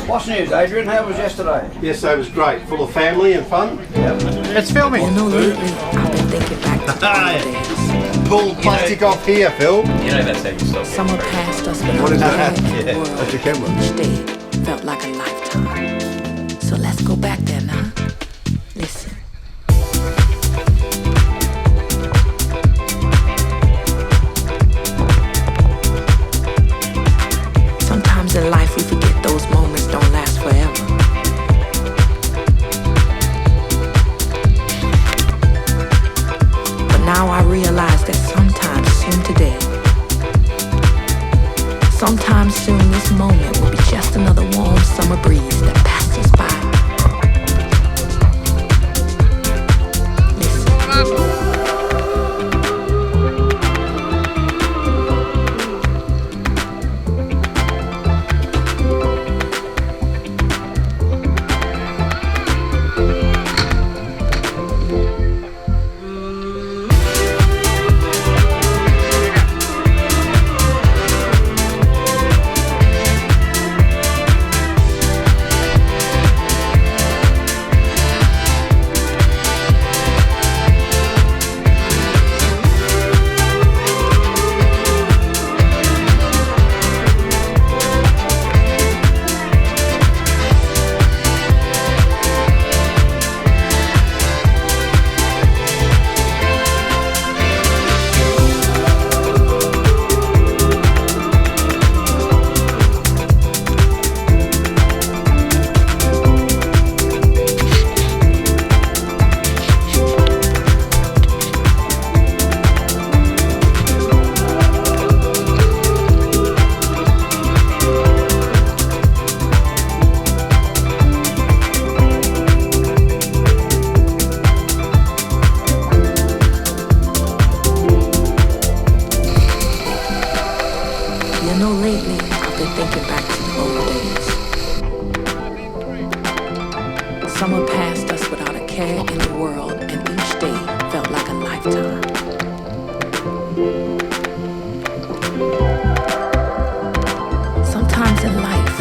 What's news, Adrian? How was yesterday? Yesterday was great, full of family and fun. Yep. It's filming. You know, lately I've been thinking back to the holidays. Pull plastic off here, Phil. You know that's how you stop. Summer passed us, but What is that? the Yeah, world that's your camera. each day felt like a lifetime. So let's go back there now. Listen. Sometimes in life we forget those moments don't last forever. But now I realize that sometime soon today, sometime soon this moment will be just another warm summer breeze that passed us by. Listen. You know, lately I've been thinking back to the old days. Summer passed us without a care in the world, and each day felt like a lifetime. Sometimes in life,